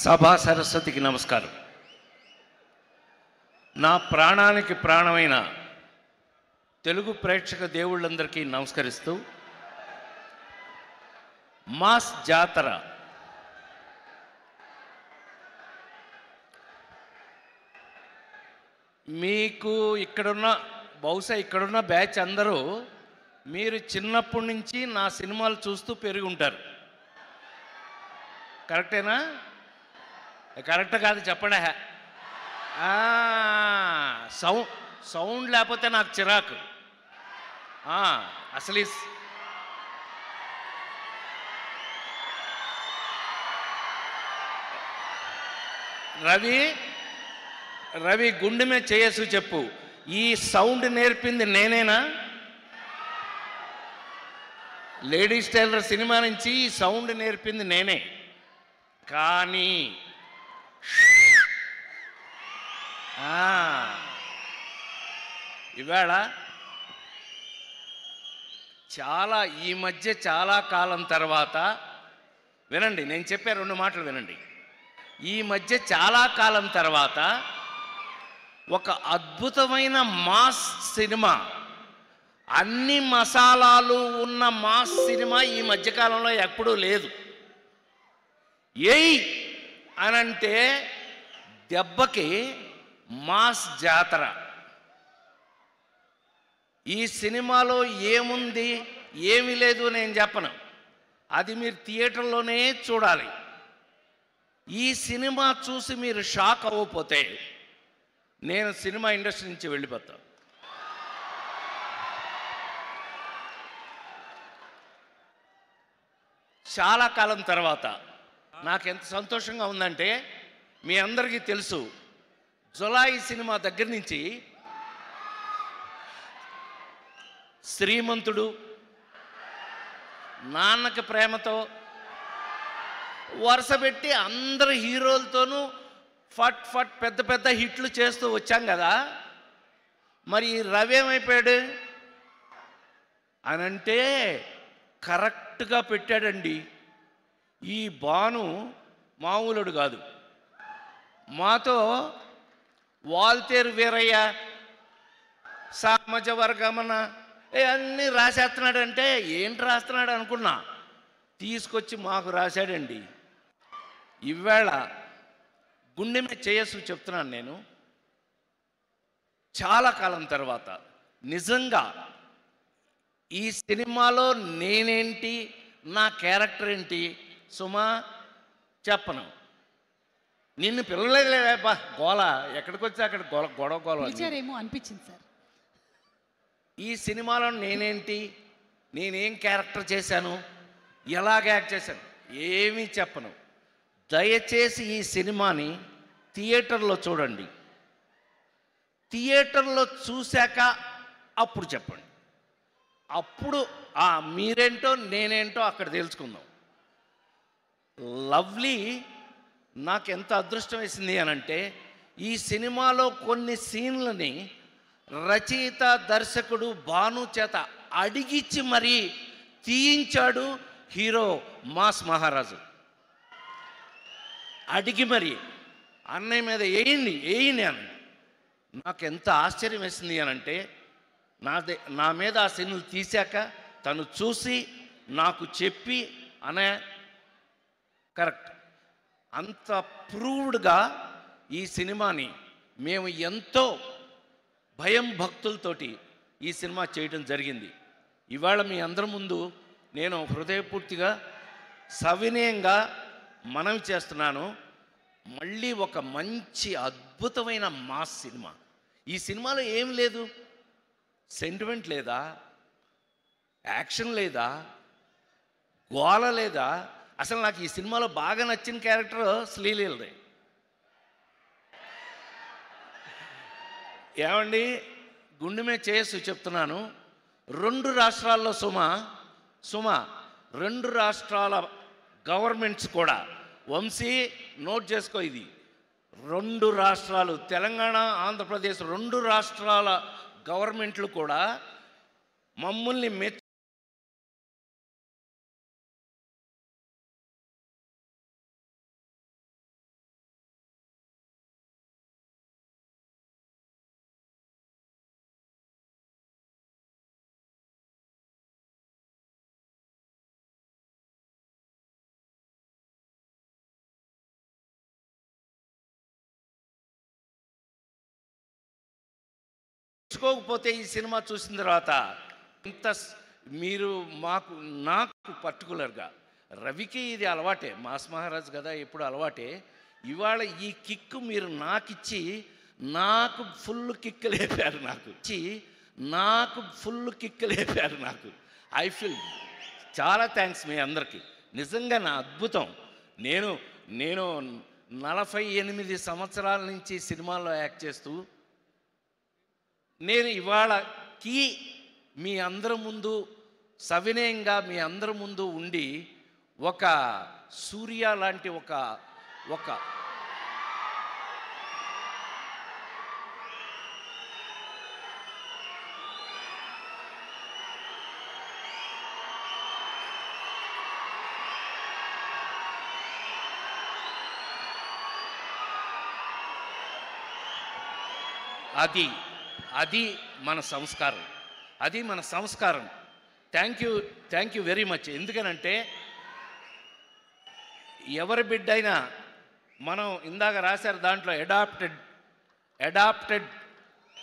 సభా సరస్వతికి నమస్కారం. నా ప్రాణానికి ప్రాణమైన తెలుగు ప్రేక్షక దేవుళ్ళందరికీ నమస్కరిస్తూ, మాస్ జాతర మీకు బహుశా ఇక్కడున్న బ్యాచ్ అందరూ మీరు చిన్నప్పటి నుంచి నా సినిమాలు చూస్తూ పెరిగి ఉంటారు. కరెక్టేనా? కరెక్ట్ కాదు చెప్పండి. సౌండ్ లేకపోతే నాకు చిరాకు. అసలు రవి గుండె మీద చేయసు చెప్పు, ఈ సౌండ్ నేర్పింది నేనేనా? లేడీస్ టైలర్ సినిమా నుంచి ఈ సౌండ్ నేర్పింది నేనే. కానీ ఇవాళ ఈ మధ్య చాలా కాలం తర్వాత వినండి, నేను చెప్పే 2 మాటలు వినండి. ఈ మధ్య చాలా కాలం తర్వాత ఒక అద్భుతమైన మాస్ సినిమా, అన్ని మసాలాలు ఉన్న మాస్ సినిమా ఈ మధ్యకాలంలో ఎప్పుడూ లేదు. ఏయ్ అనంటే దెబ్బకి మాస్ జాతర. ఈ సినిమాలో ఏముంది ఏమీ లేదు నేను చెప్పను, అది మీరు థియేటర్లోనే చూడాలి. ఈ సినిమా చూసి మీరు షాక్ అవ్వకపోతే నేను సినిమా ఇండస్ట్రీ నుంచి వెళ్ళిపోతాను. చాలా కాలం తర్వాత నాకు ఎంత సంతోషంగా ఉందంటే, మీ అందరికీ తెలుసు, జులై సినిమా దగ్గర నుంచి శ్రీమంతుడు, నాన్నకి ప్రేమతో వరుస పెట్టి అందరు హీరోలతోనూ ఫట్ ఫట్ పెద్ద పెద్ద హిట్లు చేస్తూ వచ్చాం కదా. మరి రవి ఏమైపోయాడు అనంటే కరెక్ట్గా పెట్టాడండి. ఈ భాను మామూలుడు కాదు. మాతో వాల్తేరు వీరయ్య, సామజ వర్గమన అన్నీ రాసేస్తున్నాడంటే ఏంటి రాస్తున్నాడు అనుకున్నా, తీసుకొచ్చి మాకు రాశాడండి. ఇవాళ గుండె మీద చేయసు చెప్తున్నాను నేను, చాలా కాలం తర్వాత నిజంగా ఈ సినిమాలో నేనేంటి, నా క్యారెక్టర్ ఏంటి సుమా చెప్పను. నిన్ను పిల్లలేదేపా గోల, ఎక్కడికి వచ్చి అక్కడ గొడవ అనిపించింది సార్. ఈ సినిమాలో నేనేంటి, నేనేం క్యారెక్టర్ చేశాను, ఎలాగ యాక్ట్ చేశాను ఏమీ చెప్పను. దయచేసి ఈ సినిమాని థియేటర్లో చూడండి. థియేటర్లో చూశాక అప్పుడు చెప్పండి. అప్పుడు మీరేంటో నేనేంటో అక్కడ తెలుసుకుందాం. లవ్లీ నాకు ఎంత అదృష్టం వేసింది అనంటే, ఈ సినిమాలో కొన్ని సీన్లని రచయిత దర్శకుడు భాను చేత అడిగిచ్చి మరీ తీయించాడు హీరో మాస్ మహారాజు. అడిగి మరి అన్నయ్య మీద వేయండి అని. నాకు ఎంత ఆశ్చర్యం వేసింది అనంటే, నా మీద ఆ సీన్లు తీశాక తను చూసి నాకు చెప్పి అనే కరెక్ట్ అంత ప్రూవ్డ్గా ఈ సినిమాని మేము ఎంతో భయం భక్తులతోటి ఈ సినిమా చేయడం జరిగింది. ఇవాళ మీ అందరి ముందు నేను హృదయపూర్తిగా సవినయంగా మనవి చేస్తున్నాను, మళ్ళీ ఒక మంచి అద్భుతమైన మాస్ సినిమా. ఈ సినిమాలో ఏం లేదు, సెంటిమెంట్ లేదా, యాక్షన్ లేదా, గోల లేదా. అసలు నాకు ఈ సినిమాలో బాగా నచ్చిన క్యారెక్టర్ శ్రీలీలదే. ఏమండి, గుండె మీద చేయసు చెప్తున్నాను. 2 రాష్ట్రాల్లో సుమ 2 రాష్ట్రాల గవర్నమెంట్స్ కూడా, వంశీ నోట్ చేసుకో, ఇది 2 రాష్ట్రాలు, తెలంగాణ ఆంధ్రప్రదేశ్ 2 రాష్ట్రాల గవర్నమెంట్లు కూడా మమ్మల్ని తెలుసుకోకపోతే ఈ సినిమా చూసిన తర్వాత ఇంత మీరు నాకు పర్టికులర్గా రవికి ఇది అలవాటే, మాస్ మహారాజ్ కదా ఎప్పుడు అలవాటే. ఇవాళ ఈ కిక్ మీరు నాకిచ్చి నాకు ఫుల్ కిక్ లేపారు. నాకు ఫుల్ కిక్ లేపారు. ఐ ఫీల్ చాలా థ్యాంక్స్ మీ అందరికీ. నిజంగా నా అద్భుతం. నేను 48 సంవత్సరాల నుంచి సినిమాల్లో యాక్ట్ చేస్తూ నేను ఇవాళకి మీ అందరి ముందు సవినయంగా మీ అందరి ముందు ఉండి ఒక సూర్య లాంటి ఒక అది మన సంస్కారం. Thank you very much. ఎందుకనంటే ఎవరి బిడ్డైనా మనం ఇందాక రాశారు దాంట్లో adapted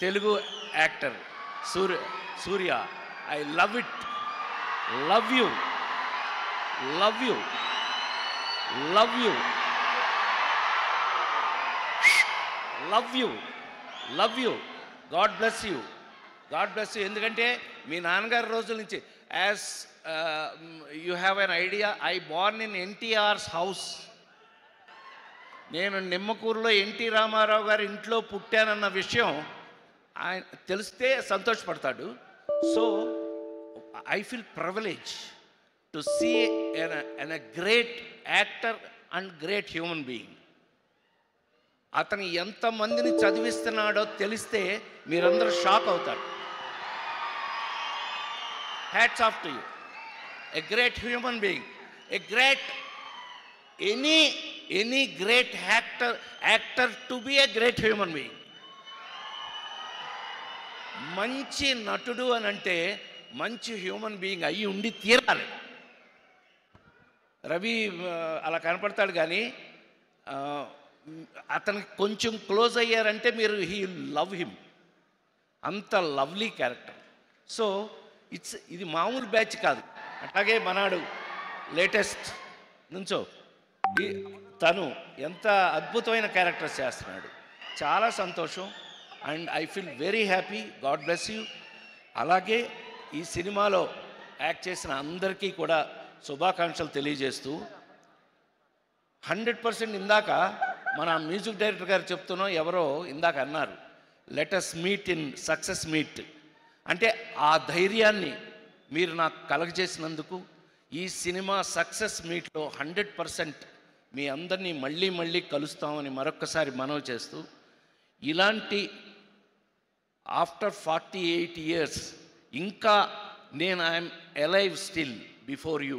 Telugu actor Surya. I love it. Love you. God bless you. ఎందుకంటే మీ నాన్నగారి రోజుల నుంచి as you have an idea, I born in NTR's house. నేను నిమ్మకూరులో ఎన్టీ రామారావు గారి ఇంట్లో పుట్టానన్న విషయం ఆయన తెలిస్తే సంతోషపడతాడు. So I feel privilege to see an great actor and great human being. అతను ఎంతమందిని చదివిస్తున్నాడో తెలిస్తే మీరందరూ షాక్ అవుతారు. Hats off to you. A great human being, a great any great actor to be a great human being. మంచి నటుడు అని అంటే మంచి హ్యూమన్ బీయింగ్ అయ్యి ఉండి తీరాలి. రవి అలా కనపడతాడు కానీ అతనికి కొంచెం క్లోజ్ అయ్యారంటే మీరు హీ లవ్ హిమ్. అంత లవ్లీ క్యారెక్టర్. సో ఇది మామూలు బ్యాచ్ కాదు. అట్లాగే మనాడు లేటెస్ట్ నుంచో తను ఎంత అద్భుతమైన క్యారెక్టర్స్ చేస్తున్నాడు. చాలా సంతోషం. And I feel very happy. God bless you. అలాగే ఈ సినిమాలో యాక్ట్ చేసిన అందరికీ కూడా శుభాకాంక్షలు తెలియజేస్తూ 100% ఇందాక మన మ్యూజిక్ డైరెక్టర్ గారు చెప్తున్నాం, ఎవరో ఇందాక అన్నారు let us meet in success meet. అంటే ఆ ధైర్యాన్ని మీరు నాకు కలగజేసినందుకు ఈ సినిమా సక్సెస్ మీట్లో 100% మీ అందరినీ మళ్ళీ కలుస్తామని మరొక్కసారి మనవి చేస్తూ, ఇలాంటి ఆఫ్టర్ 48 years ఇంకా నేను I'm alive still before you,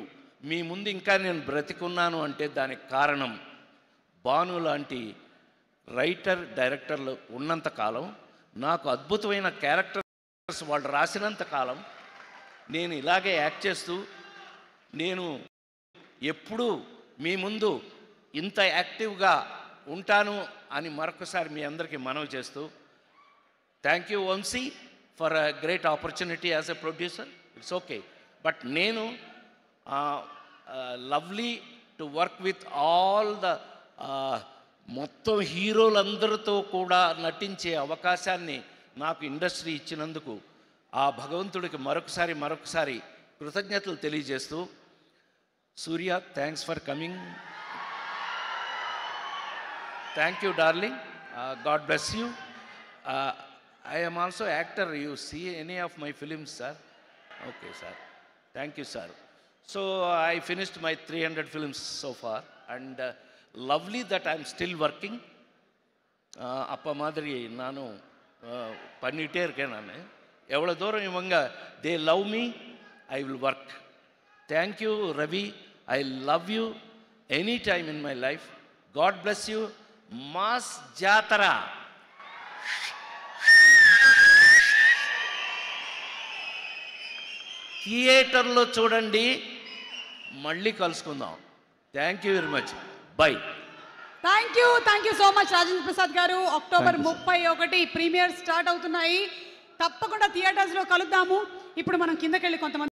మీ ముందు ఇంకా నేను బ్రతికున్నాను అంటే దానికి కారణం భాను లాంటి రైటర్ డైరెక్టర్లు ఉన్నంతకాలం, నాకు అద్భుతమైన క్యారెక్టర్స్ వాళ్ళు రాసినంత కాలం నేను ఇలాగే యాక్ట్ చేస్తూ నేను ఎప్పుడూ మీ ముందు ఇంత యాక్టివ్గా ఉంటాను అని మరొకసారి మీ అందరికీ మనవి చేస్తూ, thank you Vamsi for a great opportunity as a producer. It's okay. But నేను lovely to work with all the మొత్తం హీరోలందరితో కూడా నటించే అవకాశాన్ని నాకు ఇండస్ట్రీ ఇచ్చినందుకు ఆ భగవంతుడికి మరొకసారి కృతజ్ఞతలు తెలియజేస్తూ, Surya thanks for coming. Thank you darling. God bless you. I am also actor. You see any of my films, sir? Okay, sir. Thank you, sir. So I finished my 300 films so far, and lovely that I am still working. Appa madri nanu pannite irken nanu evlo dooram ivanga they love me, I will work. Thank you Ravi. I love you any time in my life. God bless you. Mass Jatara. థియేటర్లో చూడండి. మళ్ళీ కలుసుకుందాం. Thank you very much. By. Thank you so much Rajendra Prasad గారు. October 31 premier start అవుతున్నాయి. తప్పకుండా థియేటర్స్లో కలుద్దాము. ఇప్పుడు మనం కిందకెళ్ళి కొంతమంది